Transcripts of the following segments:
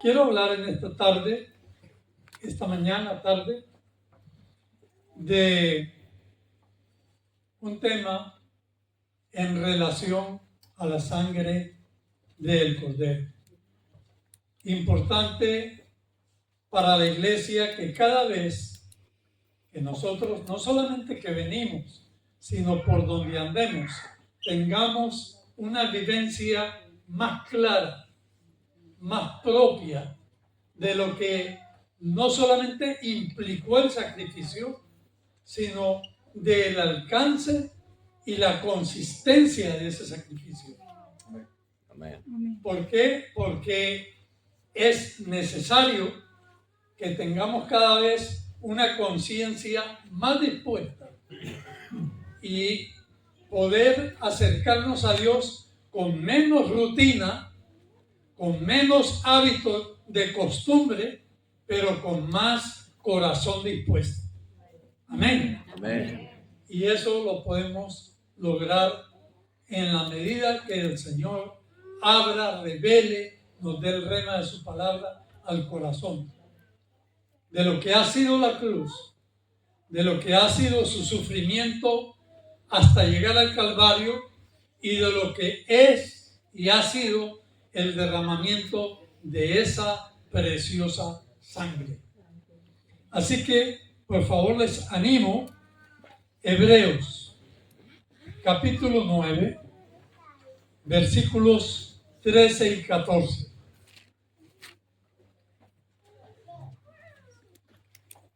Quiero hablar en esta mañana tarde, de un tema en relación a la sangre del Cordero. Importante para la iglesia que cada vez que nosotros, no solamente que venimos, sino por donde andemos, tengamos una vivencia más clara, más propia de lo que no solamente implicó el sacrificio, sino del alcance y la consistencia de ese sacrificio. Amén. ¿Por qué? Porque es necesario que tengamos cada vez una conciencia más dispuesta y poder acercarnos a Dios con menos rutina, con menos hábitos de costumbre, pero con más corazón dispuesto. Amén. Amén. Y eso lo podemos lograr en la medida que el Señor abra, revele, nos dé el rema de su palabra al corazón. De lo que ha sido la cruz, de lo que ha sido su sufrimiento hasta llegar al Calvario y de lo que es y ha sido el derramamiento de esa preciosa sangre. Así que, por favor, les animo, Hebreos, capítulo 9, versículos 13 y 14.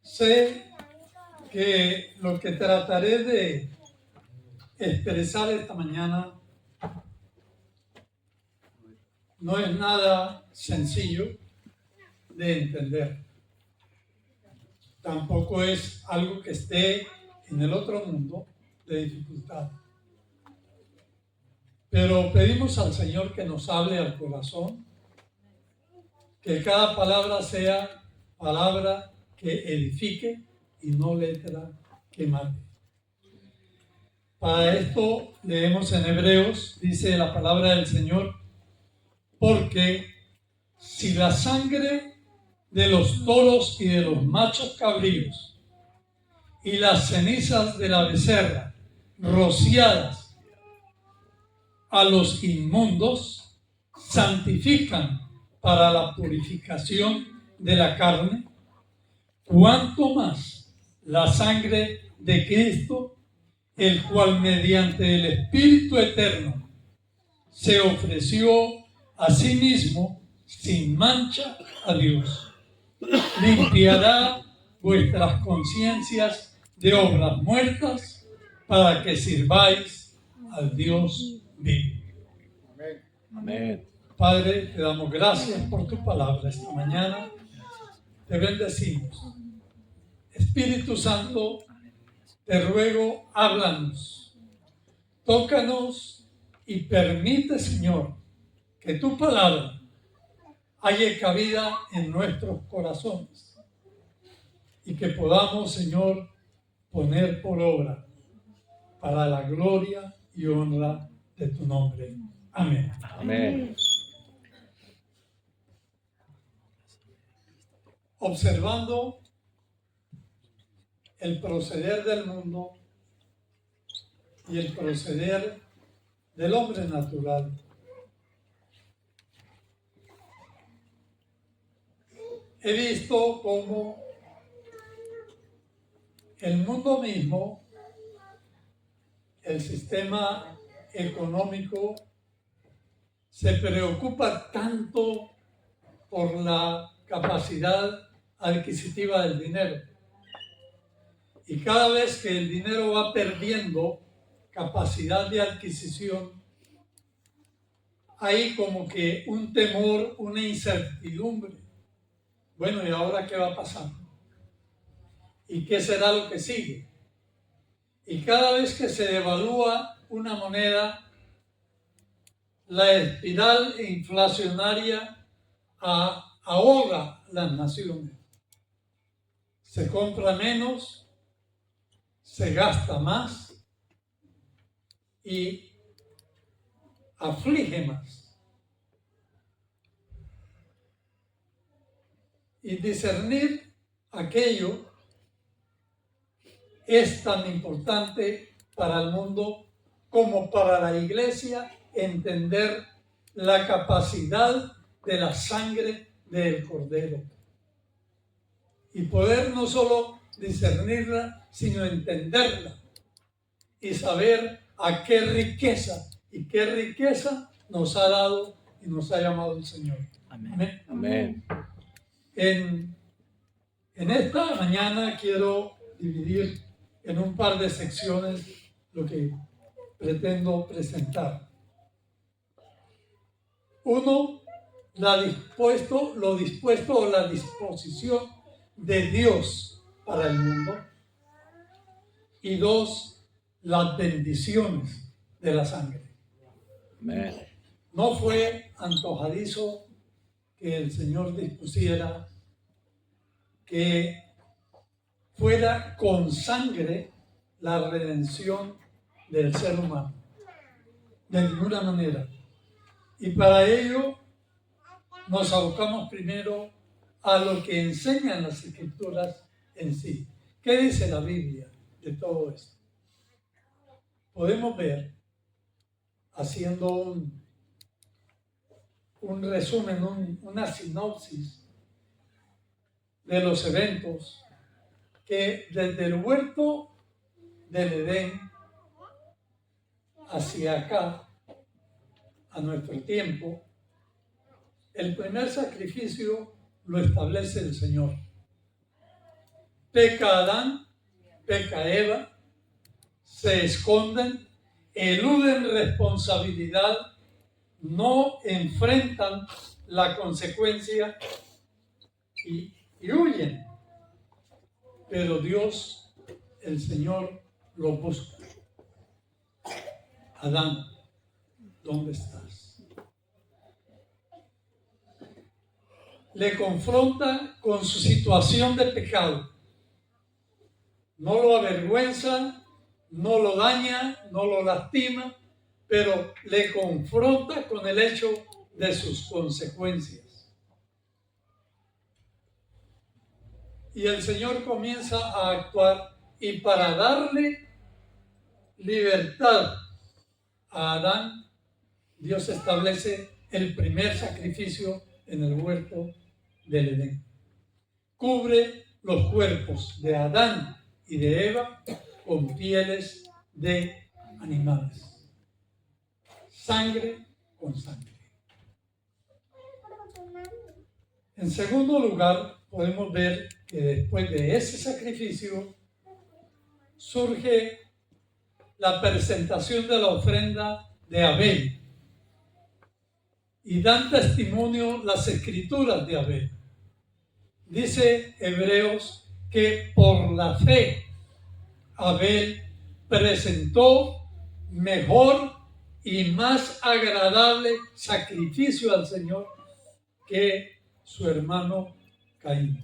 Sé que lo que trataré de expresar esta mañana no es nada sencillo de entender. Tampoco es algo que esté en el otro mundo de dificultad. Pero pedimos al Señor que nos hable al corazón, que cada palabra sea palabra que edifique y no letra que mate. Para esto leemos en Hebreos, dice la palabra del Señor, porque si la sangre de los toros y de los machos cabríos y las cenizas de la becerra rociadas a los inmundos santifican para la purificación de la carne, cuánto más la sangre de Cristo, el cual mediante el Espíritu Eterno se ofreció a sí mismo sin mancha a Dios, limpiará vuestras conciencias de obras muertas para que sirváis al Dios vivo. Amén. Padre, te damos gracias por tu palabra esta mañana. Te bendecimos. Espíritu Santo, te ruego, háblanos, tócanos y permite, Señor, que tu palabra haya cabida en nuestros corazones y que podamos, Señor, poner por obra para la gloria y honra de tu nombre. Amén. Amén. Observando el proceder del mundo y el proceder del hombre natural, he visto cómo el mundo mismo, el sistema económico, se preocupa tanto por la capacidad adquisitiva del dinero. Y cada vez que el dinero va perdiendo capacidad de adquisición, hay como que un temor, una incertidumbre. Bueno, ¿y ahora qué va a pasar? ¿Y qué será lo que sigue? Y cada vez que se devalúa una moneda, la espiral inflacionaria ahoga las naciones. Se compra menos, se gasta más y aflige más. Y discernir aquello es tan importante para el mundo como para la iglesia entender la capacidad de la sangre del Cordero. Y poder no solo discernirla, sino entenderla y saber a qué riqueza nos ha dado y nos ha llamado el Señor. Amén. Amén. En esta mañana quiero dividir en un par de secciones lo que pretendo presentar. Uno, lo dispuesto o la disposición de Dios para el mundo. Y dos, las bendiciones de la sangre. Amén. No fue antojadizo que el Señor dispusiera que fuera con sangre la redención del ser humano. De ninguna manera. Y para ello nos abocamos primero a lo que enseñan las Escrituras en sí. ¿Qué dice la Biblia de todo esto? Podemos ver, haciendo un resumen, una sinopsis de los eventos, que desde el huerto del Edén hacia acá, a nuestro tiempo, el primer sacrificio lo establece el Señor. Peca Adán, peca Eva, se esconden, eluden responsabilidad, no enfrentan la consecuencia y huyen. Pero Dios, el Señor, los busca. Adán, ¿dónde estás? Le confronta con su situación de pecado. No lo avergüenza, no lo daña, no lo lastima, pero le confronta con el hecho de sus consecuencias. Y el Señor comienza a actuar, y para darle libertad a Adán, Dios establece el primer sacrificio en el huerto del Edén. Cubre los cuerpos de Adán y de Eva con pieles de animales. Sangre con sangre. En segundo lugar, podemos ver que después de ese sacrificio surge la presentación de la ofrenda de Abel. Y dan testimonio las escrituras de Abel. Dice Hebreos que por la fe Abel presentó mejor y más agradable sacrificio al Señor que su hermano Caín.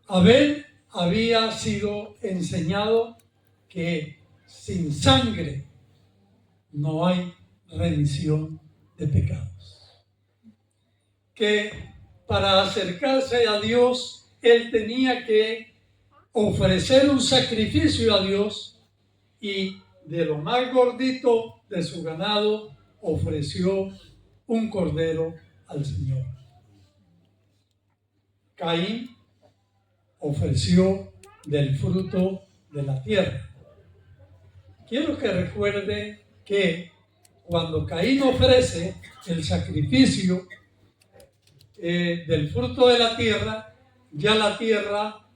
Abel había sido enseñado que sin sangre no hay remisión de pecados. Que para acercarse a Dios, él tenía que ofrecer un sacrificio a Dios, y de lo más gordito de su ganado ofreció un cordero al Señor. Caín ofreció del fruto de la tierra. Quiero que recuerde que cuando Caín ofrece el sacrificio del fruto de la tierra, ya la tierra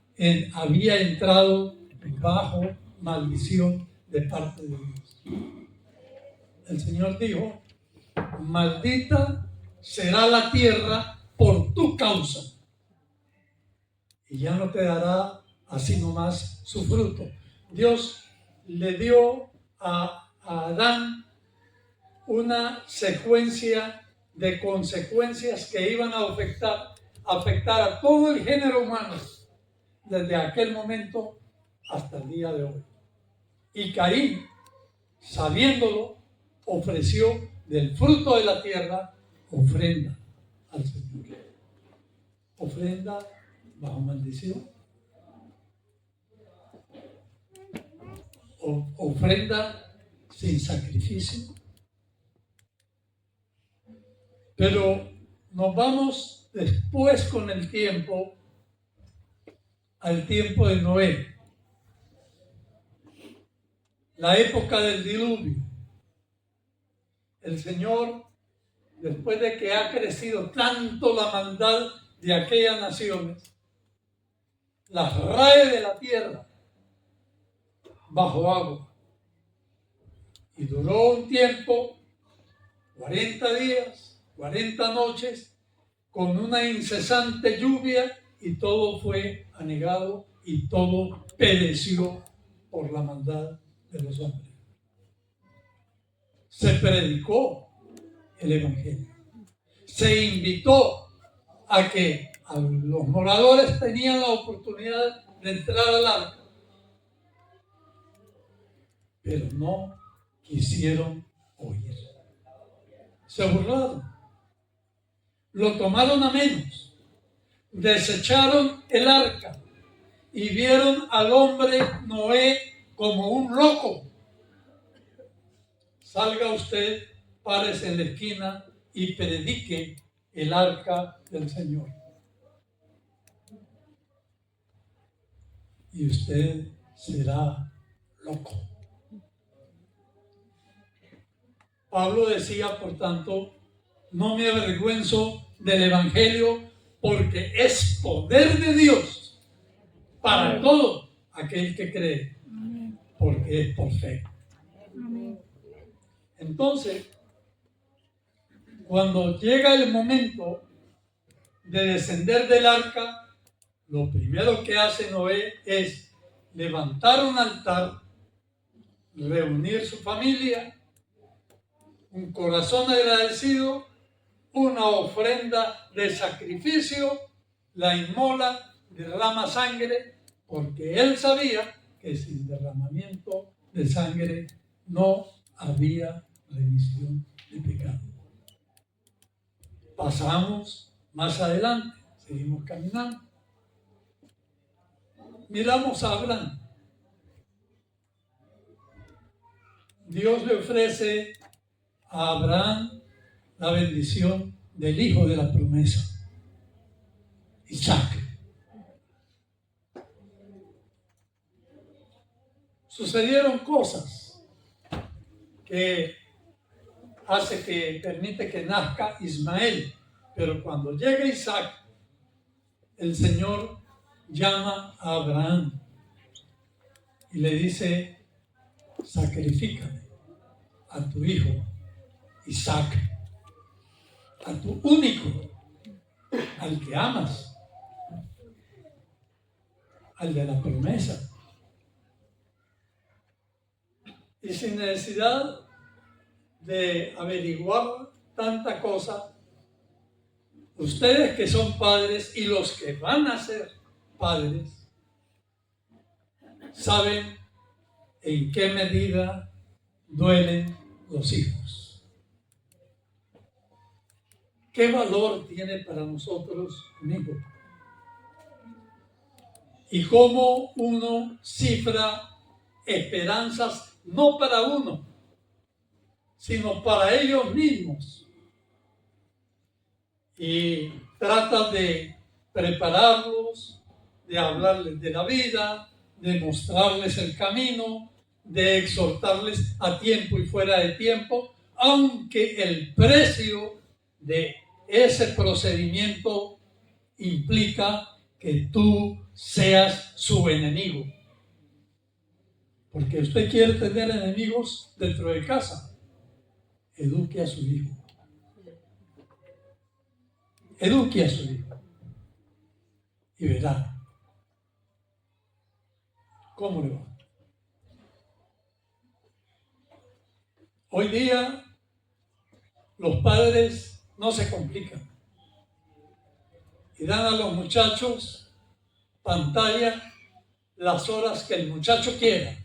había entrado bajo maldición de parte de Dios. El Señor dijo: maldita será la tierra por tu causa, y ya no te dará así nomás su fruto. Dios le dio a Adán una secuencia de consecuencias que iban a afectar a todo el género humano desde aquel momento hasta el día de hoy. Y Caín, sabiéndolo, ofreció del fruto de la tierra ofrenda al Señor. ofrenda bajo maldición, ofrenda sin sacrificio. Pero nos vamos después con el tiempo al tiempo de Noé, la época del diluvio. El Señor, después de que ha crecido tanto la maldad de aquellas naciones, las rae de la tierra bajo agua. Y duró un tiempo, 40 días, 40 noches, con una incesante lluvia, y todo fue anegado y todo pereció por la maldad de los hombres. Se predicó el Evangelio. Se invitó a que los moradores tenían la oportunidad de entrar al arca, pero no quisieron oír. Se burlaron, lo tomaron a menos, desecharon el arca y vieron al hombre Noé como un loco. Salga usted, párese en la esquina y predique el arca del Señor. Y usted será loco. Pablo decía, por tanto, no me avergüenzo del Evangelio, porque es poder de Dios para todo aquel que cree, porque es por fe. Entonces, cuando llega el momento de descender del arca, lo primero que hace Noé es levantar un altar, reunir su familia, un corazón agradecido, una ofrenda de sacrificio, la inmola, derrama sangre, porque él sabía que sin derramamiento de sangre no había remisión de pecado. Pasamos más adelante, seguimos caminando. Miramos a Abraham. Dios le ofrece a Abraham la bendición del hijo de la promesa, Isaac. Sucedieron cosas que permite que nazca Ismael, pero cuando llega Isaac, el Señor llama a Abraham y le dice: sacrifícame a tu hijo Isaac, a tu único, al que amas, al de la promesa. Y sin necesidad de averiguar tanta cosa, ustedes que son padres y los que van a ser padres, saben en qué medida duelen los hijos. ¿Qué valor tiene para nosotros un hijo? Y cómo uno cifra esperanzas no para uno, sino para ellos mismos. Y trata de prepararlos, de hablarles de la vida, de mostrarles el camino, de exhortarles a tiempo y fuera de tiempo, aunque el precio de ese procedimiento implica que tú seas su enemigo. Porque usted quiere tener enemigos dentro de casa. Eduque a su hijo. Eduque a su hijo. Y verá cómo le va. Hoy día los padres no se complican y dan a los muchachos pantalla las horas que el muchacho quiera.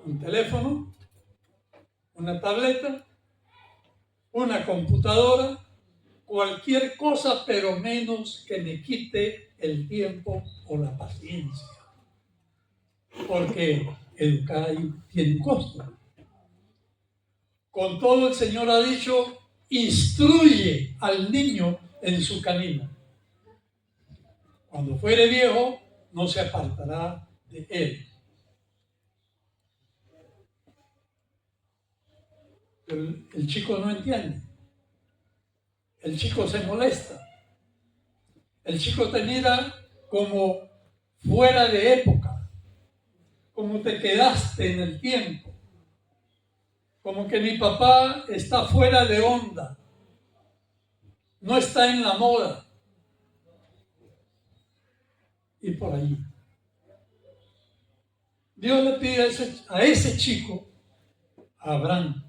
Un teléfono, una tableta, una computadora, cualquier cosa, pero menos que me quite el tiempo o la paciencia. Porque educar ahí tiene un costo. Con todo, el Señor ha dicho, instruye al niño en su camino. Cuando fuere viejo, no se apartará de él. Pero el chico no entiende. El chico se molesta. El chico te mira como fuera de época, como te quedaste en el tiempo, como que mi papá está fuera de onda, no está en la moda. Y por ahí. Dios le pide a ese chico, a Abraham,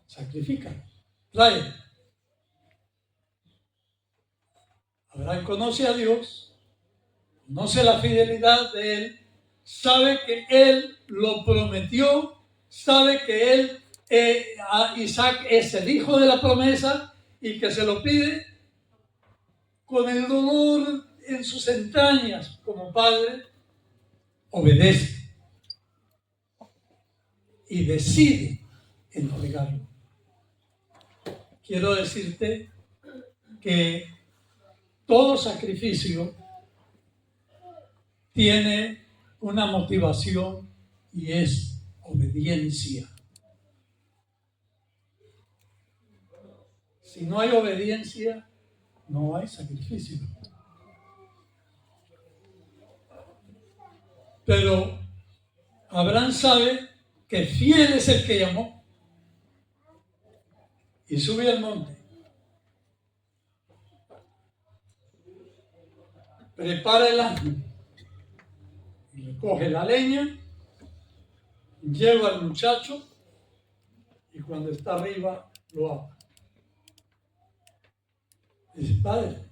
sacrifica, trae. Abraham conoce a Dios, conoce la fidelidad de Él, sabe que Él lo prometió, sabe que Él, a Isaac es el hijo de la promesa y que se lo pide con el dolor en sus entrañas como padre, obedece y decide entregarlo. Quiero decirte que todo sacrificio tiene una motivación y es obediencia. Si no hay obediencia, no hay sacrificio. Pero Abraham sabe que fiel es el que llamó y sube al monte. Prepara el asno y recoge la leña, lleva al muchacho y cuando está arriba lo ata. Dice, padre,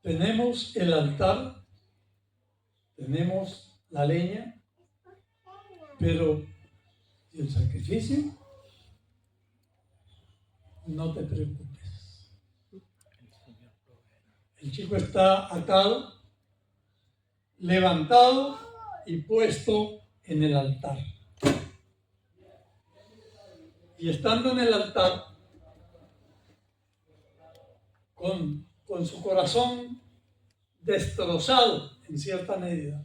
tenemos el altar, tenemos la leña, pero ¿y el sacrificio? No te preocupes. El chico está atado, levantado y puesto en el altar. Y estando en el altar, con su corazón destrozado en cierta medida,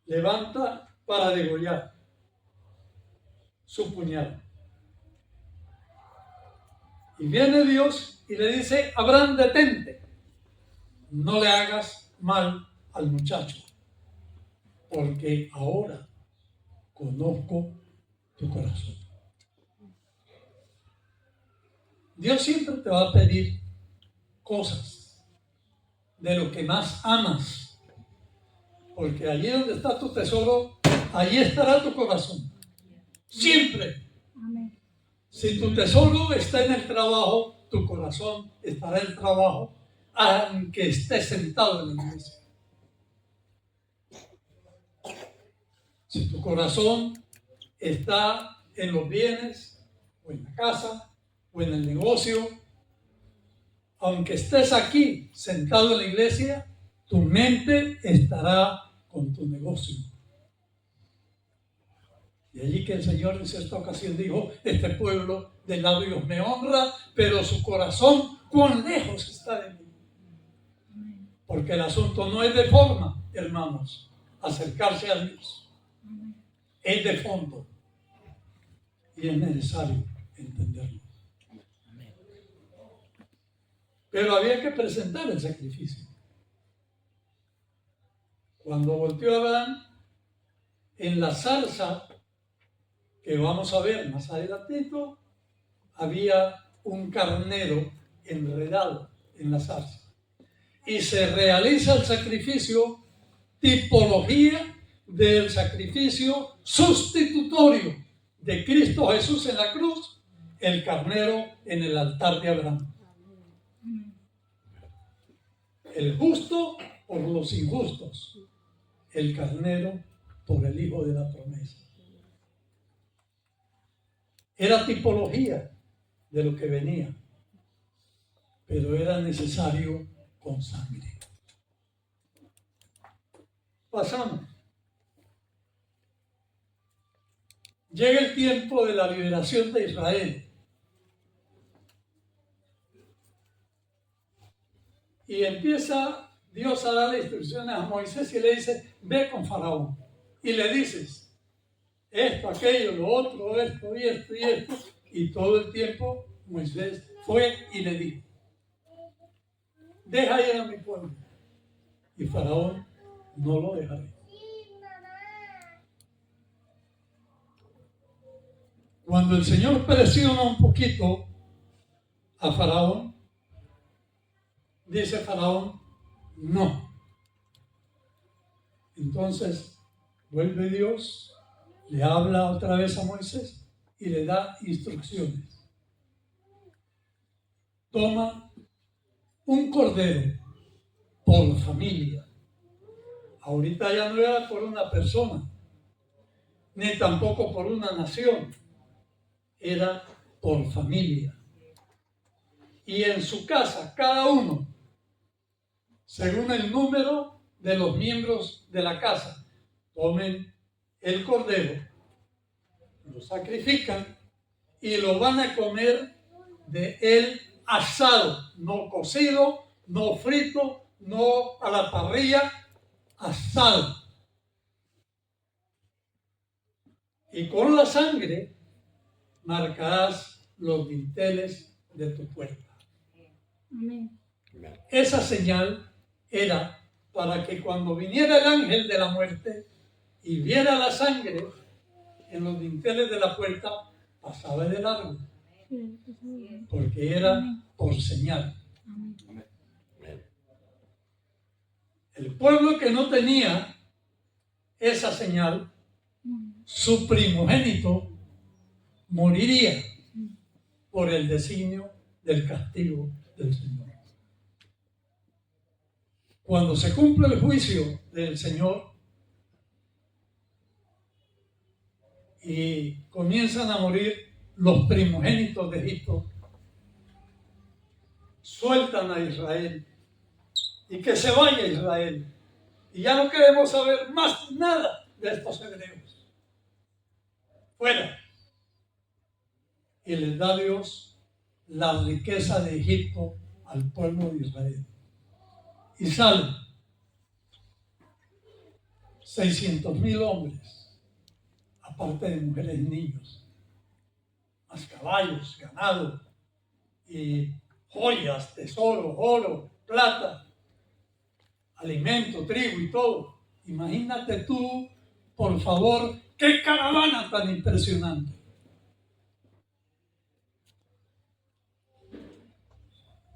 levanta para degollar su puñal. Y viene Dios y le dice, Abraham, detente, no le hagas mal al muchacho, porque ahora conozco tu corazón. Dios siempre te va a pedir cosas de lo que más amas, porque allí donde está tu tesoro, allí estará tu corazón. Siempre. Amén. Si tu tesoro está en el trabajo, tu corazón estará en el trabajo, aunque estés sentado en la iglesia. Si tu corazón está en los bienes, o en la casa, o en el negocio, aunque estés aquí sentado en la iglesia, tu mente estará con tu negocio. Y allí que el Señor en esta ocasión dijo, este pueblo de labios me honra, pero su corazón cuán lejos está de mí. Porque el asunto no es de forma, hermanos, acercarse a Dios. Es de fondo. Y es necesario entenderlo. Pero había que presentar el sacrificio. Cuando volteó Abraham, en la zarza, que vamos a ver más adelantito, había un carnero enredado en la zarza. Y se realiza el sacrificio, tipología del sacrificio sustitutorio de Cristo Jesús en la cruz, el carnero en el altar de Abraham. El justo por los injustos, el carnero por el hijo de la promesa. Era tipología de lo que venía, pero era necesario con sangre. Pasamos. Llega el tiempo de la liberación de Israel. Y empieza Dios a darle instrucciones a Moisés y le dice, ve con Faraón. Y le dices, esto, aquello, lo otro, esto y esto y esto. Y todo el tiempo Moisés fue y le dijo, deja ir a mi pueblo. Y Faraón no lo dejará. Cuando el Señor presiona un poquito a Faraón, dice Faraón, no. Entonces vuelve Dios, le habla otra vez a Moisés y le da instrucciones. Toma un cordero por familia. Ahorita ya no era por una persona, ni tampoco por una nación. Era por familia. Y en su casa, cada uno, según el número de los miembros de la casa, tomen el cordero, lo sacrifican y lo van a comer de él asado, no cocido, no frito, no a la parrilla, asado. Y con la sangre marcarás los dinteles de tu puerta. Amén. Esa señal era para que cuando viniera el ángel de la muerte y viera la sangre en los dinteles de la puerta, pasaba de largo, porque era por señal. El pueblo que no tenía esa señal, su primogénito moriría por el designio del castigo del Señor. Cuando se cumple el juicio del Señor y comienzan a morir los primogénitos de Egipto, sueltan a Israel y que se vaya Israel. Y ya no queremos saber más nada de estos hebreos. Fuera. Y les da Dios la riqueza de Egipto al pueblo de Israel. Y salen 600,000 hombres, aparte de mujeres y niños, más caballos, ganado, y joyas, tesoros, oro, plata, alimento, trigo y todo. Imagínate tú, por favor, qué caravana tan impresionante.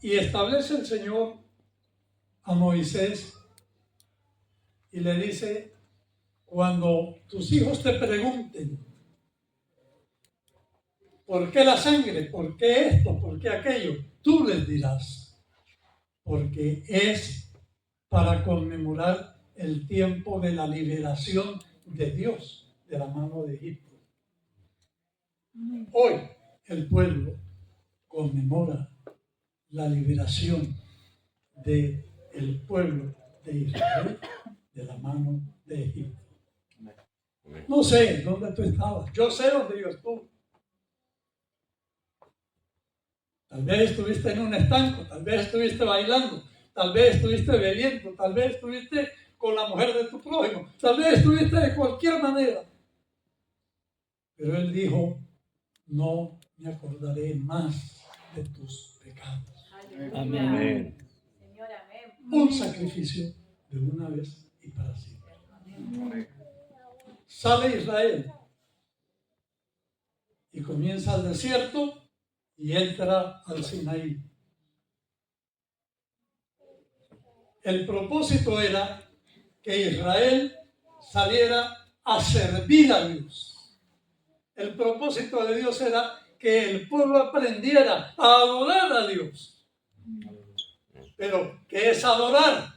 Y establece el Señor a Moisés y le dice, cuando tus hijos te pregunten, ¿por qué la sangre? ¿Por qué esto? ¿Por qué aquello? Tú les dirás, porque es para conmemorar el tiempo de la liberación de Dios de la mano de Egipto. Hoy el pueblo conmemora la liberación del pueblo de Israel de la mano de Egipto. No sé dónde tú estabas, yo sé dónde yo estuve. Tal vez estuviste en un estanco, tal vez estuviste bailando, tal vez estuviste bebiendo, tal vez estuviste con la mujer de tu prójimo, tal vez estuviste de cualquier manera. Pero él dijo, no me acordaré más de tus pecados. Amén. Un sacrificio de una vez y para siempre. Sale Israel y comienza el desierto y entra al Sinaí. El propósito era que Israel saliera a servir a Dios. El propósito de Dios era que el pueblo aprendiera a adorar a Dios. Pero, ¿qué es adorar?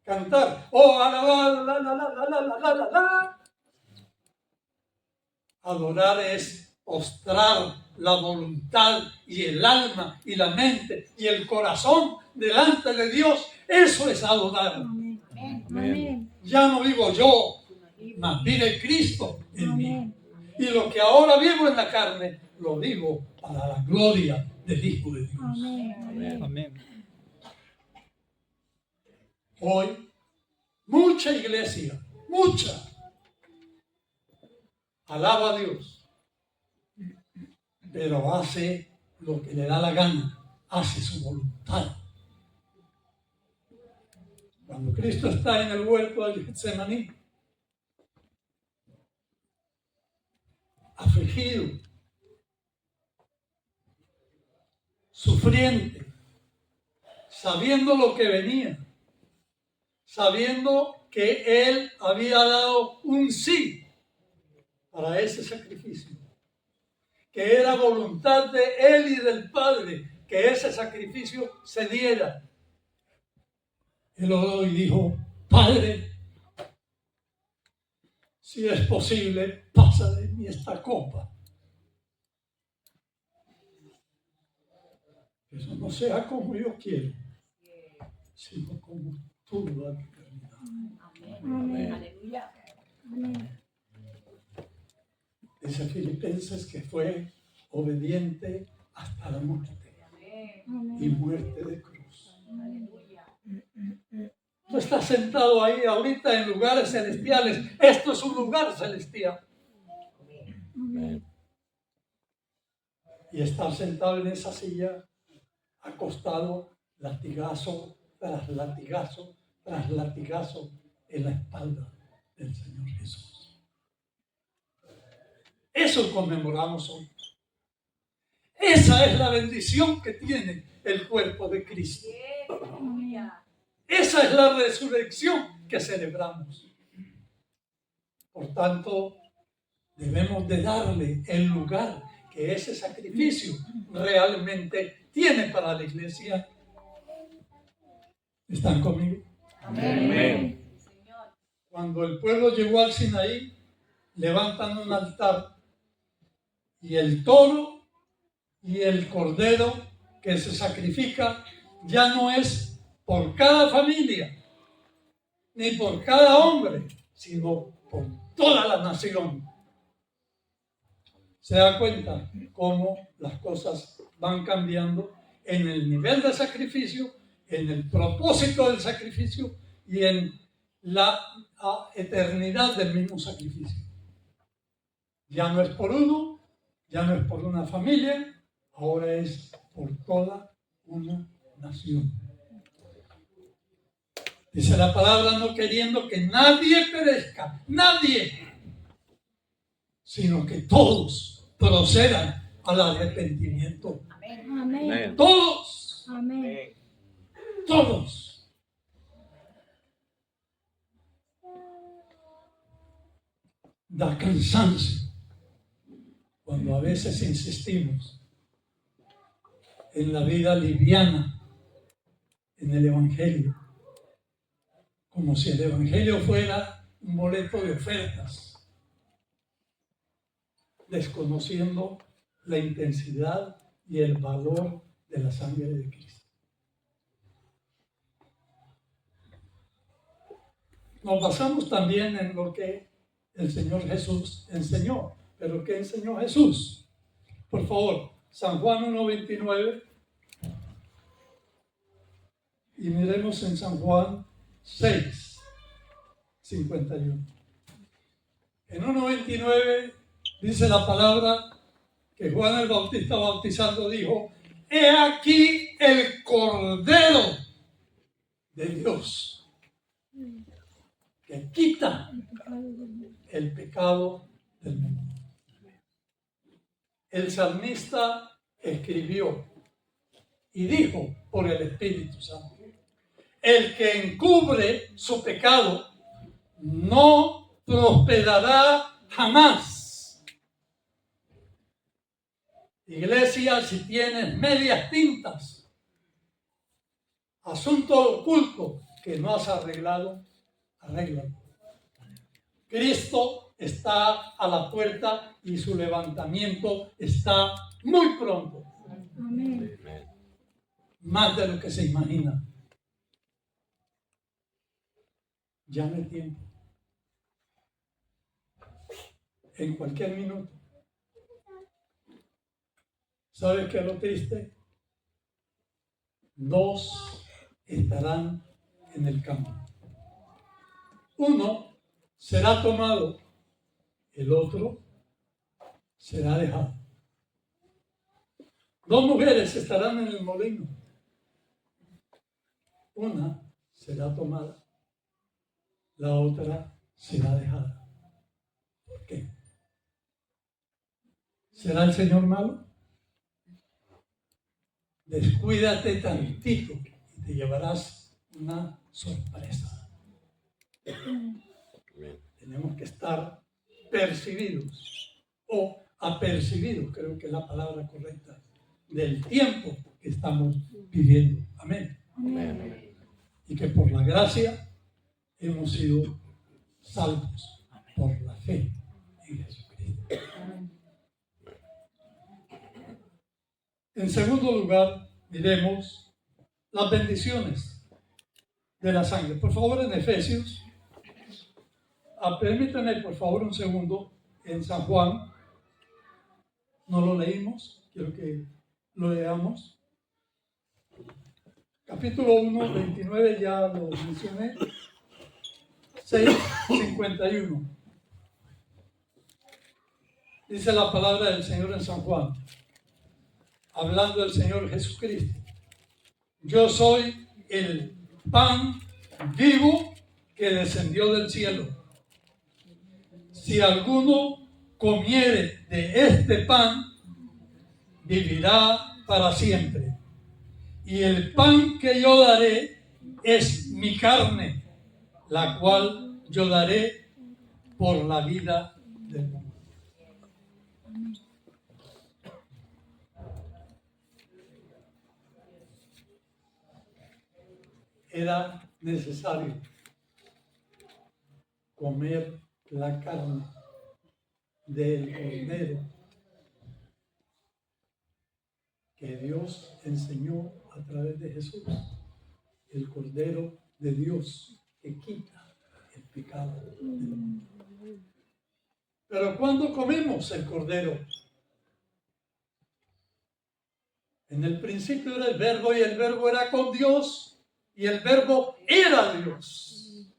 Cantar. Oh, alabar, la, la, la, la, la, la, la, la. Adorar es postrar la voluntad y el alma y la mente y el corazón delante de Dios. Eso es adorar. Amén. Amén. Ya no vivo yo, mas vive Cristo en mí. Amén. Y lo que ahora vivo en la carne, lo vivo para la gloria del Hijo de Dios. Amén. Amén. Hoy, mucha iglesia, mucha, alaba a Dios, pero hace lo que le da la gana, hace su voluntad. Cuando Cristo está en el huerto del Getsemaní, afligido, sufriente, sabiendo lo que venía, sabiendo que Él había dado un sí para ese sacrificio, que era voluntad de Él y del Padre que ese sacrificio se diera. Él oró y dijo: Padre, si es posible, pasa de mí esta copa. Que eso no sea como yo quiero, sino como tú lo has determinado. Amén. Aleluya. Amén. Dice Filipenses que fue obediente hasta la muerte y Amén. muerte de cruz. Tú estás sentado ahí ahorita en lugares celestiales. Esto es un lugar celestial. Amén. Y estar sentado en esa silla, acostado, latigazo tras latigazo tras latigazo en la espalda del Señor Jesús. Eso conmemoramos hoy. Esa es la bendición que tiene el cuerpo de Cristo. Amén. Esa es la resurrección que celebramos. Por tanto, debemos de darle el lugar que ese sacrificio realmente tiene para la iglesia. ¿Están conmigo? Amén. Cuando el pueblo llegó al Sinaí, levantan un altar y el toro y el cordero que se sacrifica ya no es por cada familia, ni por cada hombre, sino por toda la nación. Se da cuenta cómo las cosas van cambiando en el nivel de sacrificio, en el propósito del sacrificio y en la eternidad del mismo sacrificio. Ya no es por uno, ya no es por una familia, ahora es por toda una nación. Dice la palabra: no queriendo que nadie perezca, nadie, sino que todos procedan al arrepentimiento. Amén. Todos, Amén. todos. Da cansancio cuando a veces insistimos en la vida liviana, en el Evangelio, como si el Evangelio fuera un boleto de ofertas, desconociendo la intensidad y el valor de la sangre de Cristo. Nos basamos también en lo que el Señor Jesús enseñó. ¿Pero qué enseñó Jesús? Por favor, San Juan 1:29. Y miremos en San Juan 6:51. En 1:29 dice la palabra que Juan el Bautista bautizando dijo: he aquí el Cordero de Dios que quita el pecado del mundo. El salmista escribió y dijo por el Espíritu Santo: el que encubre su pecado no prosperará jamás. Iglesia, si tienes medias tintas, asunto oculto que no has arreglado, arréglalo. Cristo está a la puerta y su levantamiento está muy pronto, Amén. más de lo que se imagina. Llame tiempo. En cualquier minuto. ¿Sabe qué es lo triste? 2 estarán en el campo. 1 será tomado, el otro será dejado. 2 mujeres estarán en el molino. Una será tomada, la otra será dejada. ¿Por qué? ¿Será el Señor malo? Descuídate tantito y te llevarás una sorpresa. Tenemos que estar percibidos o apercibidos, creo que es la palabra correcta, del tiempo que estamos viviendo. Amén. Amén. Y que por la gracia hemos sido salvos por la fe en Jesucristo. En segundo lugar, miremos las bendiciones de la sangre. Por favor, en Efesios, permítanme por favor un segundo, en San Juan, no lo leímos, quiero que lo leamos. Capítulo 1, 29, ya lo mencioné, 6, 51. Dice la palabra del Señor en San Juan, hablando del Señor Jesucristo. Yo soy el pan vivo que descendió del cielo. Si alguno comiere de este pan, vivirá para siempre. Y el pan que yo daré es mi carne, la cual yo daré por la vida del mundo. Era necesario comer la carne del cordero que Dios enseñó a través de Jesús, el cordero de Dios que quita el pecado del mundo. Pero ¿cuándo comemos el cordero? En el principio era el verbo y el verbo era con Dios y el verbo era Dios.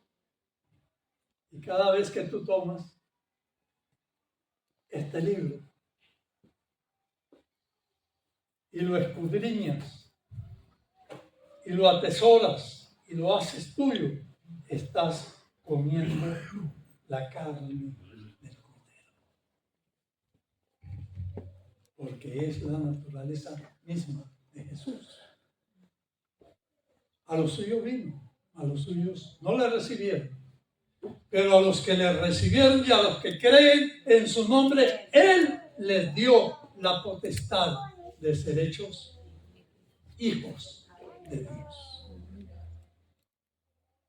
Y cada vez que tú tomas este libro y lo escudriñas y lo atesoras y lo haces tuyo, estás comiendo la carne del cordero. Porque es la naturaleza misma de Jesús. A los suyos vino, a los suyos no le recibieron. Pero a los que le recibieron y a los que creen en su nombre, Él les dio la potestad de ser hechos hijos de Dios.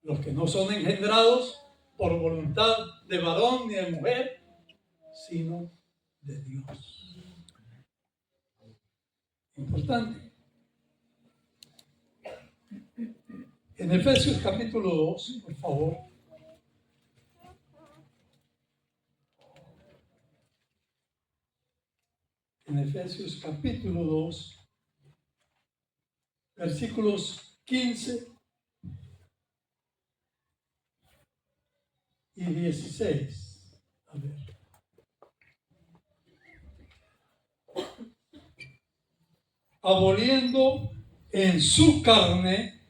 Los que no son engendrados por voluntad de varón ni de mujer, sino de Dios. Importante. En Efesios capítulo 2, por favor. En Efesios capítulo 2, versículos 15 y 16. A ver. Aboliendo en su carne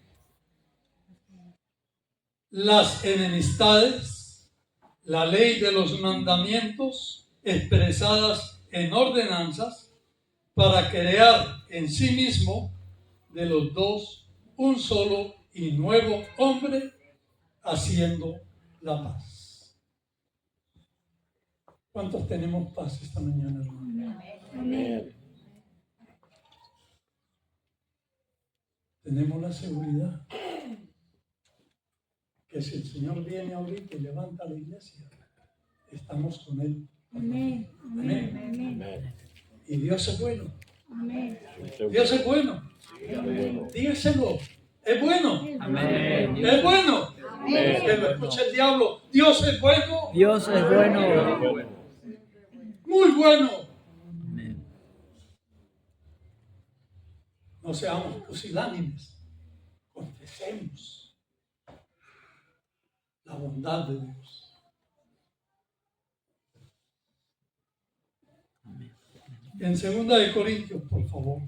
las enemistades, la ley de los mandamientos expresadas en ordenanzas, para crear en sí mismo de los dos un solo y nuevo hombre, haciendo la paz. ¿Cuántos tenemos paz esta mañana, hermano? Amén. Tenemos la seguridad que si el Señor viene ahorita y levanta la iglesia, estamos con Él. Amén. Amén. Amén. Amén. Y Dios es bueno. Amén. Dios es bueno. Bueno. Dígaselo. Es bueno. Amén. Es bueno. Amén. Que lo escuche el diablo. Dios es bueno. Dios es bueno. Bueno. Muy bueno. Amén. No seamos pusilánimes. Confesemos la bondad de Dios. En 2 Corintios, por favor.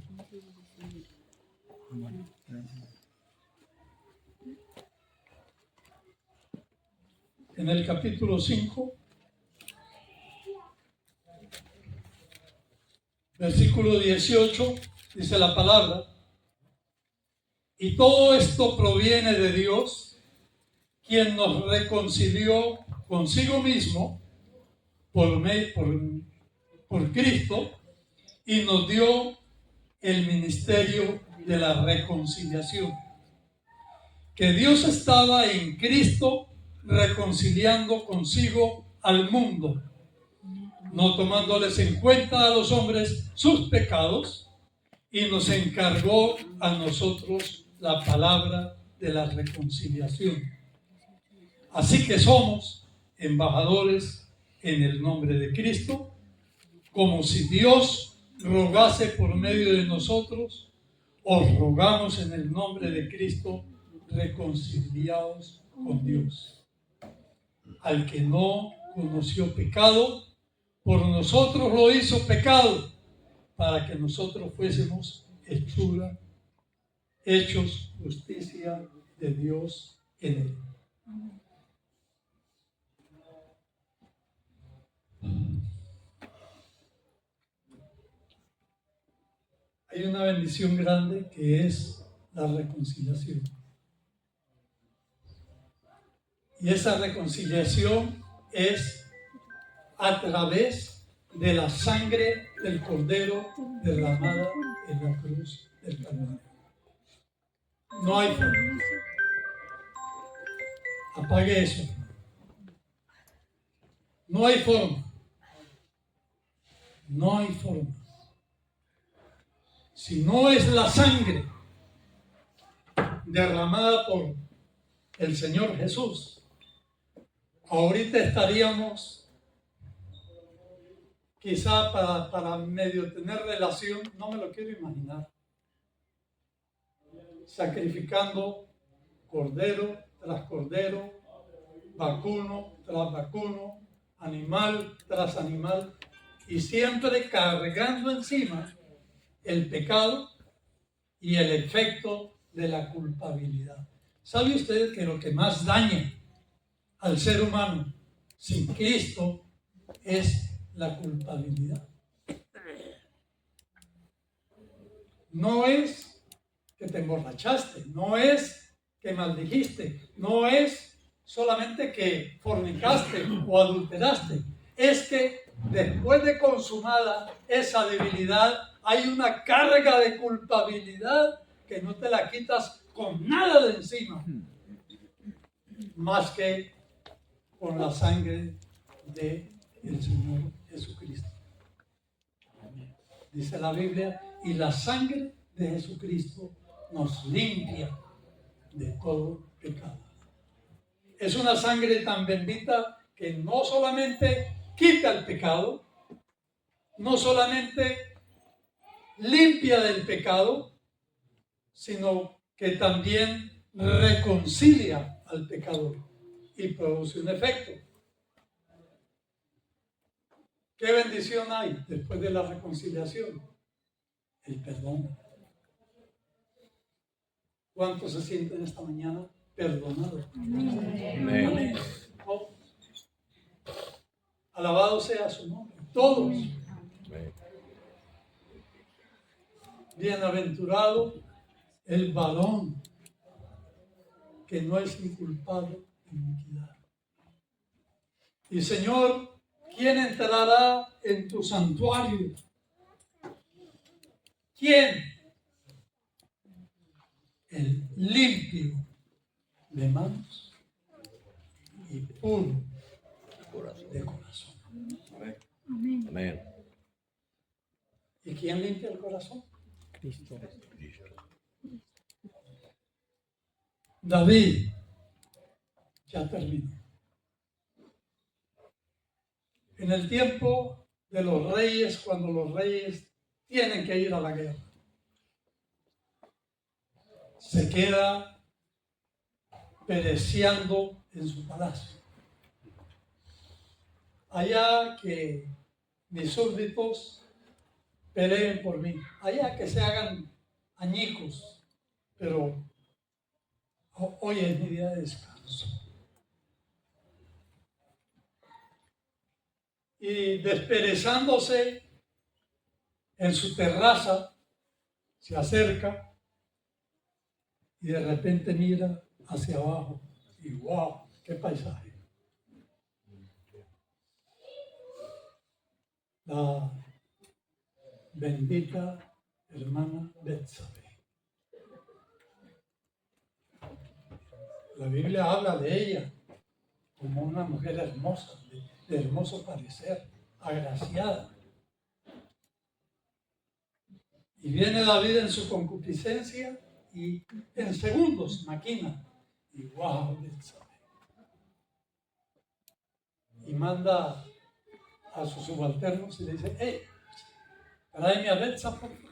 En el capítulo 5, versículo 18, dice la palabra: y todo esto proviene de Dios, quien nos reconcilió consigo mismo por Cristo y nos dio el ministerio de la reconciliación. Que Dios estaba en Cristo reconciliando consigo al mundo, no tomándoles en cuenta a los hombres sus pecados, y nos encargó a nosotros la palabra de la reconciliación. Así que somos embajadores en el nombre de Cristo, como si Dios rogase por medio de nosotros. Os rogamos en el nombre de Cristo, reconciliaos con Dios. Al que no conoció pecado, por nosotros lo hizo pecado, para que nosotros fuésemos hechos justicia de Dios en él. Hay una bendición grande que es la reconciliación. Y esa reconciliación es a través de la sangre del Cordero derramada en la cruz del Calvario. No hay forma. Apague eso. No hay forma. No hay forma. Si no es la sangre derramada por el Señor Jesús, ahorita estaríamos quizá para medio tener relación, no me lo quiero imaginar, sacrificando cordero tras cordero, vacuno tras vacuno, animal tras animal, y siempre cargando encima el pecado y el efecto de la culpabilidad. ¿Sabe usted que lo que más daña al ser humano sin Cristo es la culpabilidad? No es que te emborrachaste, no es que maldijiste, no es solamente que fornicaste o adulteraste, es que después de consumada esa debilidad hay una carga de culpabilidad que no te la quitas con nada de encima, más que con la sangre del Señor Jesucristo. Dice la Biblia, y la sangre de Jesucristo nos limpia de todo pecado. Es una sangre tan bendita que no solamente quita el pecado, no solamente limpia del pecado, sino que también reconcilia al pecador y produce un efecto. ¿Qué bendición hay después de la reconciliación? El perdón. ¿Cuántos se sienten esta mañana perdonados? Amén. Todos. Alabado sea su nombre. Todos. Amén. Bienaventurado el varón que no es inculpado de iniquidad. Y Señor, ¿quién entrará en tu santuario? ¿Quién? El limpio de manos y puro corazón. de corazón. Amén. Amén. ¿Y quién limpia el corazón? Cristo. Cristo. David, ya terminó. En el tiempo de los reyes, cuando los reyes tienen que ir a la guerra, se queda pereciendo en su palacio. Allá que mis súbditos peleen por mí, allá que se hagan añicos, pero hoy es mi día de descanso. Y desperezándose en su terraza, se acerca y de repente mira hacia abajo y ¡wow! ¡Qué paisaje! La bendita hermana Betsabe. La Biblia habla de ella como una mujer hermosa, de hermoso parecer, agraciada. Y viene David en su concupiscencia y en segundos maquina. Y wow, Betsabe. Y manda a sus subalternos y le dice, hey, tráeme a Betsabe, por favor.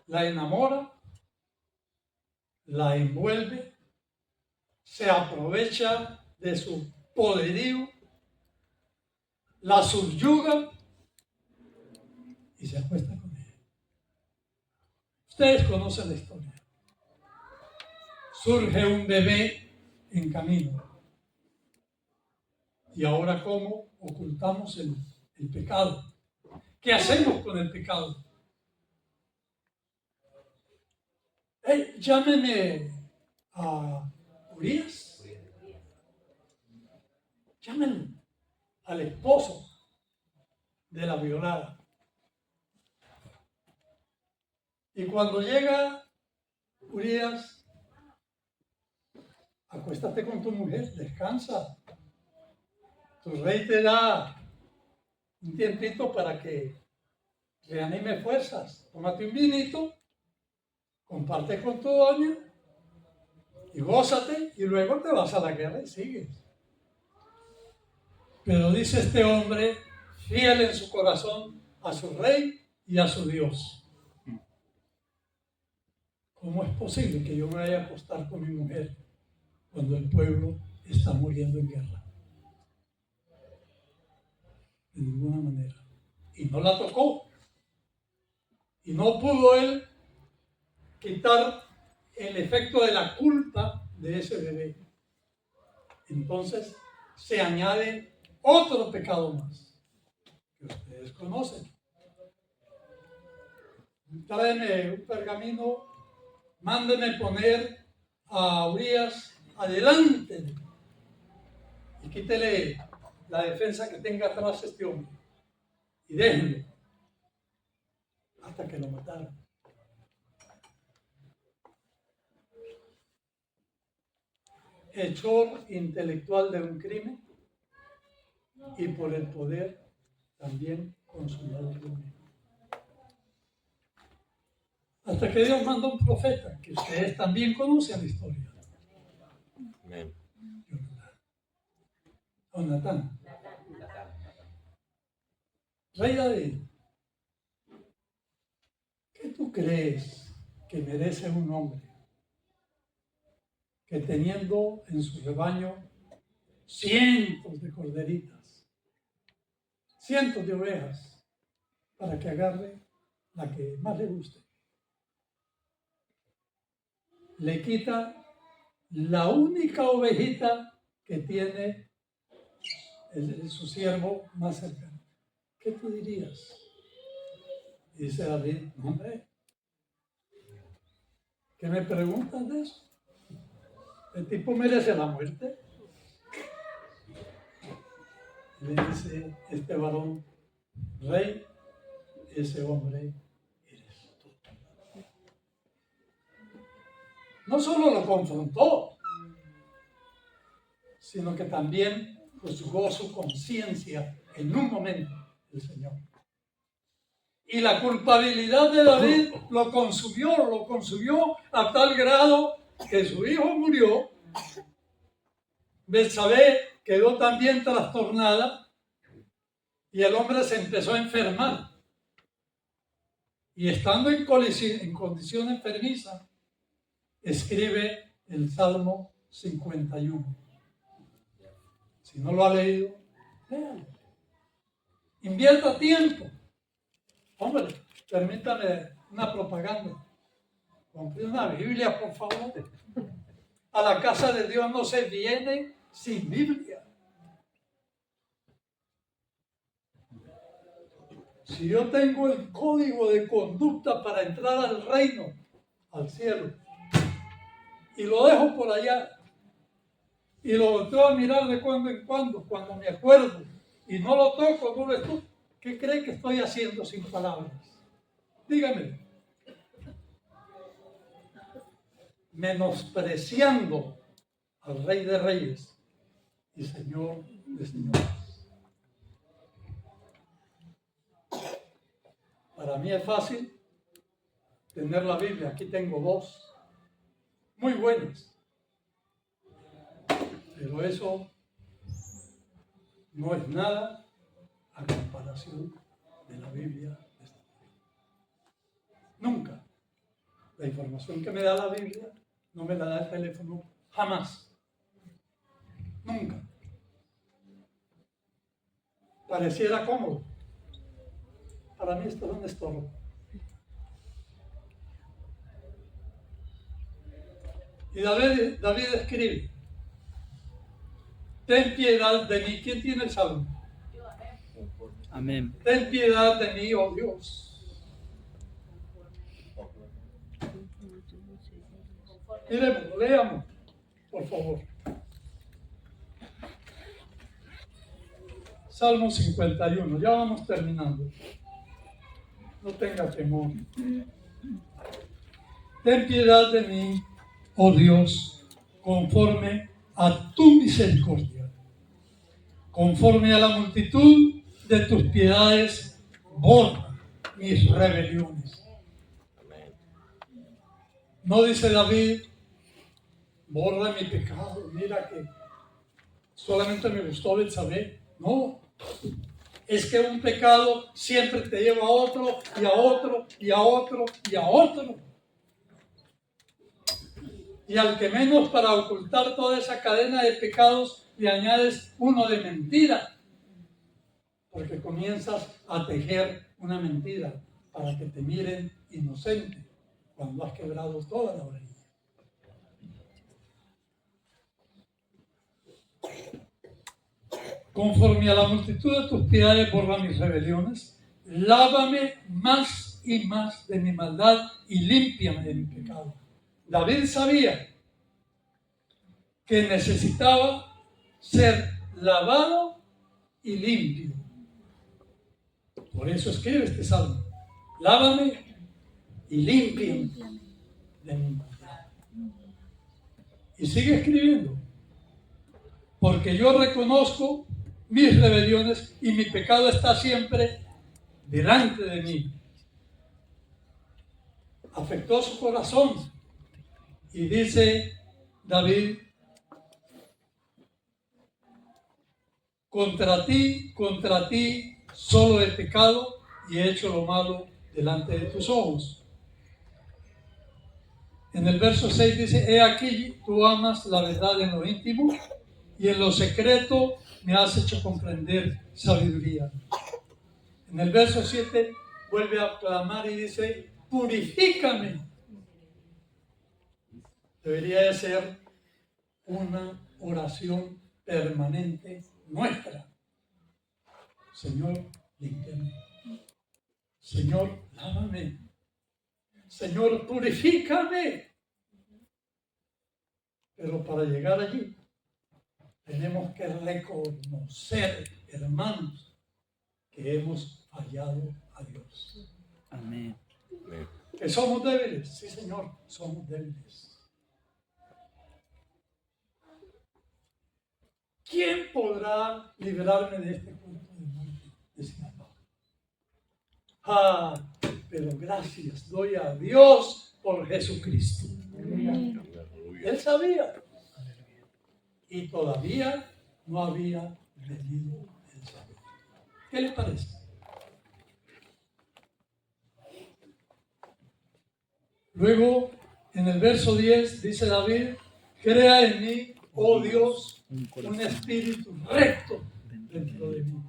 La enamora, la envuelve, se aprovecha de su poderío, la subyuga y se acuesta con ella. Ustedes conocen la historia. Surge un bebé en camino. Y ahora, ¿cómo ocultamos el pecado? ¿Qué hacemos con el pecado? Hey, llámeme a Urias. Llámenlo al esposo de la violada. Y cuando llega Urias, acuéstate con tu mujer, descansa. Tu rey te da un tiempito para que reanime fuerzas. Tómate un vinito, comparte con tu doña y gózate y luego te vas a la guerra y sigues. Pero dice este hombre, fiel en su corazón a su rey y a su Dios. ¿Cómo es posible que yo me vaya a acostar con mi mujer cuando el pueblo está muriendo en guerra? De ninguna manera. Y no la tocó. Y no pudo él quitar el efecto de la culpa de ese bebé. Entonces se añade otro pecado más que ustedes conocen. Tráeme un pergamino, mándeme poner a Urias adelante y quítele la defensa que tenga atrás este hombre y déjenlo hasta que lo mataron. Hechor intelectual de un crimen y por el poder también consumado el crimen. Hasta que Dios mandó un profeta, que ustedes también conocen la historia. Amén. Jonatán. Rey David, ¿qué tú crees que merece un hombre que teniendo en su rebaño cientos de corderitas, cientos de ovejas, para que agarre la que más le guste? Le quita la única ovejita que tiene su siervo más cercano. ¿Qué tú dirías? Dice David, no, hombre, ¿qué me preguntas de eso? El tipo merece la muerte. Le dice este varón, rey, ese hombre eres tú. no solo lo confrontó, sino que también juzgó su conciencia en un momento el Señor. Y la culpabilidad de David lo consumió a tal grado que su hijo murió. Betsabé quedó también trastornada y el hombre se empezó a enfermar. Y estando en condición enfermiza, escribe el Salmo 51. Si no lo ha leído, léalo. Invierta tiempo. Hombre, permítame una propaganda. Compre una Biblia, por favor. A la casa de Dios no se viene sin Biblia. Si yo tengo el código de conducta para entrar al reino, al cielo, y lo dejo por allá, y lo volteo a mirar de cuando en cuando me acuerdo, y no lo toco, no lo estudio, ¿qué cree que estoy haciendo sin palabras? Dígame. Menospreciando al Rey de Reyes y Señor de Señores. Para mí es fácil tener la Biblia. Aquí tengo dos muy buenas. Pero eso no es nada a comparación de la Biblia. Nunca. La información que me da la Biblia no me la da el teléfono. Jamás. Nunca. Pareciera cómodo. Para mí esto es un estorbo. Y David escribe: ten piedad de mí. ¿Quién tiene el salmo? Amén. Ten piedad de mí, oh Dios. Miremos, leamos, por favor. Salmo 51, ya vamos terminando. No tenga temor. Ten piedad de mí, oh Dios, conforme a tu misericordia. Conforme a la multitud de tus piedades, borra mis rebeliones. No dice David, borra mi pecado, mira que solamente me gustó Betsabé. No, es que un pecado siempre te lleva a otro, y a otro, y a otro, y a otro. Y al que menos para ocultar toda esa cadena de pecados le añades uno de mentira. Porque comienzas a tejer una mentira para que te miren inocente cuando has quebrado toda la orilla. Conforme a la multitud de tus piedades, borra mis rebeliones. Lávame más y más de mi maldad y límpiame de mi pecado. David sabía que necesitaba ser lavado y limpio. Por eso escribe este salmo: lávame y límpiame de mi maldad. Y sigue escribiendo: porque yo reconozco mis rebeliones y mi pecado está siempre delante de mí. Afectó su corazón y dice David: contra ti solo he pecado y he hecho lo malo delante de tus ojos. En el verso 6 dice: he aquí, tú amas la verdad en lo íntimo y en lo secreto me has hecho comprender sabiduría. En el verso 7 vuelve a clamar y dice: purifícame. Debería de ser una oración permanente nuestra. Señor, límpiame. Señor, lávame. Señor, purifícame. Pero para llegar allí tenemos que reconocer, hermanos, que hemos fallado a Dios. Amén. ¿Que somos débiles? Sí, Señor, somos débiles. ¿quién podrá librarme de este cuerpo de muerte? Decía Pablo. Pero gracias doy a Dios por Jesucristo. Él sabía. Y todavía no había venido el Señor. ¿Qué les parece? Luego, en el verso 10, dice David, crea en mí, oh Dios, un espíritu recto dentro de mí.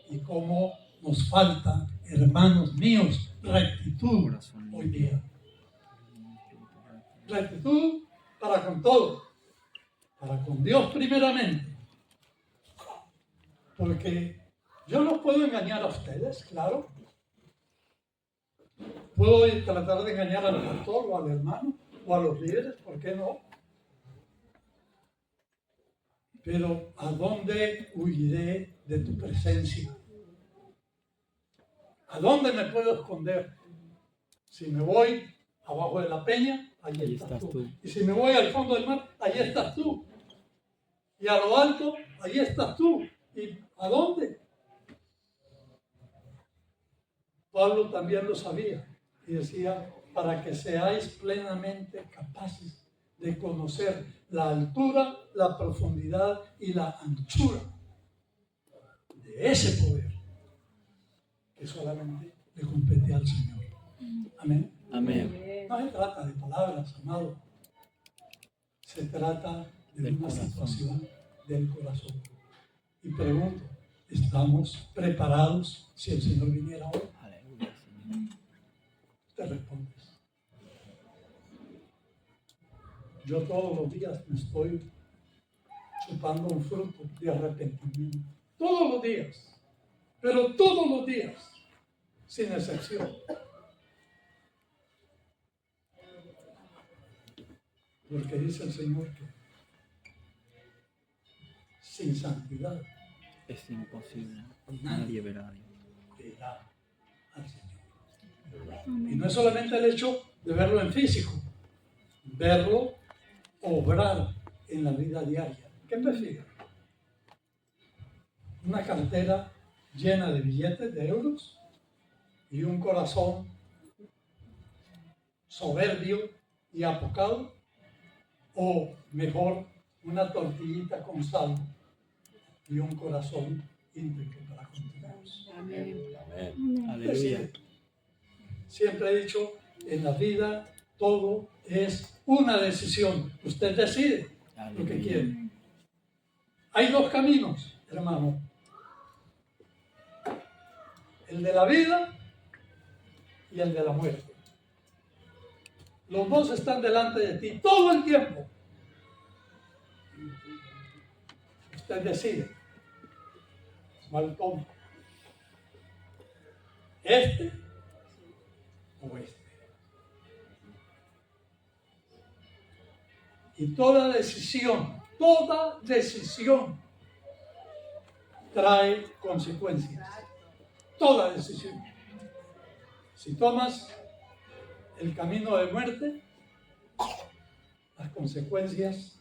Y como nos falta, hermanos míos, rectitud hoy día. Rectitud para con todo, para con Dios primeramente. Porque yo no puedo engañar a ustedes, claro. Puedo tratar de engañar al pastor o al hermano o a los líderes, ¿por qué no? Pero ¿a dónde huiré de tu presencia? ¿A dónde me puedo esconder? Si me voy abajo de la peña, allí estás tú. Y si me voy al fondo del mar, allí estás tú. Y a lo alto, allí estás tú. ¿Y a dónde? Pablo también lo sabía y decía, para que seáis plenamente capaces de conocer la altura, la profundidad y la anchura de ese poder que solamente le compete al Señor. Amén. Amén. No se trata de palabras, amado. Se trata de una situación del corazón. Y pregunto, ¿estamos preparados si el Señor viniera hoy? Aleluya, Señor. Te respondes. Yo todos los días me estoy chupando un fruto de arrepentimiento. Todos los días. Pero todos los días. Sin excepción. Porque dice el Señor que sin santidad Es imposible. Nadie verá a Dios. verá al Señor. Y no es solamente el hecho de verlo en físico, verlo obrar en la vida diaria. ¿Qué prefiero? ¿Una cartera llena de billetes de euros y un corazón soberbio y apocado? ¿O mejor, una tortillita con sal y un corazón íntegro para con Dios? Amén. Amén. Aleluya. Siempre he dicho, en la vida todo es una decisión. Usted decide lo que quiere. Hay dos caminos, hermano. El de la vida y el de la muerte. Los dos están delante de ti todo el tiempo. Usted decide cuál toma. ¿Este o este? Y toda decisión trae consecuencias. Toda decisión. Si tomas el camino de muerte, las consecuencias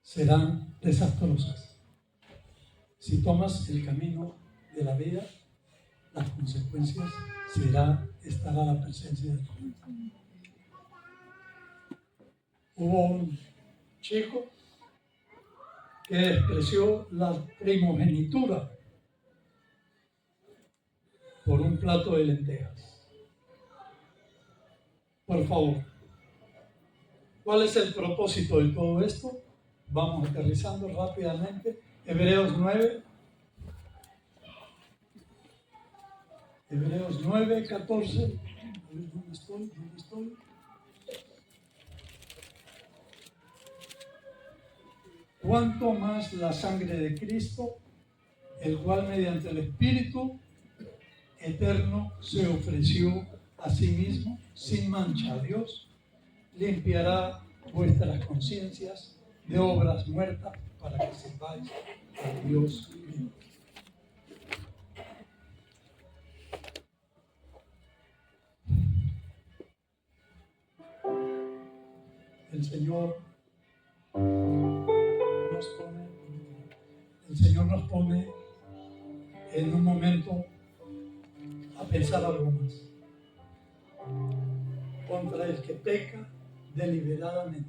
serán desastrosas. Si tomas el camino de la vida, las consecuencias estará la presencia de Dios. Hubo un chico que despreció la primogenitura por un plato de lentejas. Por favor, ¿cuál es el propósito de todo esto? Vamos aterrizando rápidamente. Hebreos 9. Hebreos 9, 14. A ver, ¿dónde estoy? Cuanto más la sangre de Cristo, el cual mediante el Espíritu eterno se ofreció a sí mismo sin mancha a Dios, limpiará vuestras conciencias de obras muertas para que sepáis a Dios vivo. El Señor nos pone Señor nos pone en un momento a pensar algo más. Contra el que peca deliberadamente.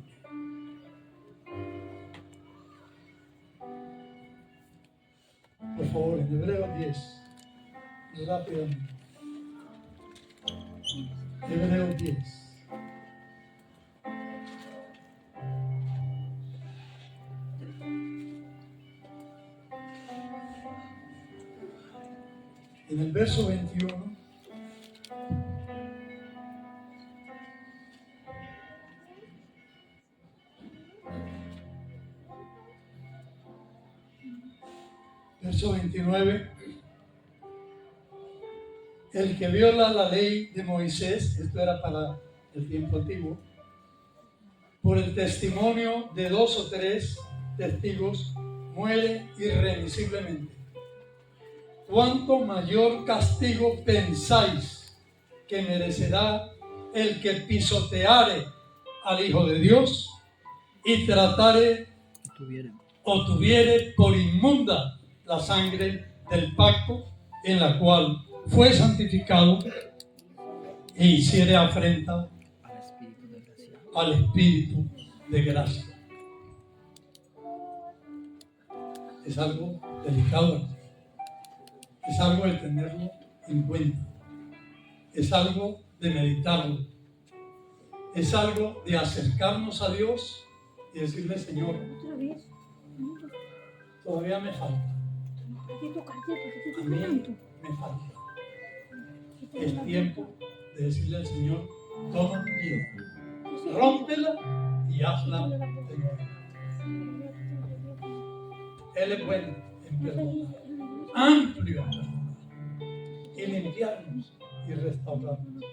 Por favor, en Hebreos 10, rápidamente. Hebreos 10. En el verso 21, verso 29, el que viola la ley de Moisés, esto era para el tiempo antiguo, por el testimonio de 2 o 3 testigos, muere irremisiblemente. ¿Cuánto mayor castigo pensáis que merecerá el que pisoteare al Hijo de Dios y tratare o tuviere por inmunda la sangre del pacto en la cual fue santificado e hiciere afrenta al Espíritu de gracia? Es algo delicado, es algo de tenerlo en cuenta, es algo de meditarlo, es algo de acercarnos a Dios y decirle: Señor, todavía me falta, a mí me falta. Es tiempo de decirle al Señor: toma mi vida, rómpela y hazla de nuevo. Él es bueno en perdonar, amplio en perdonar, y limpiarnos y restaurarnos.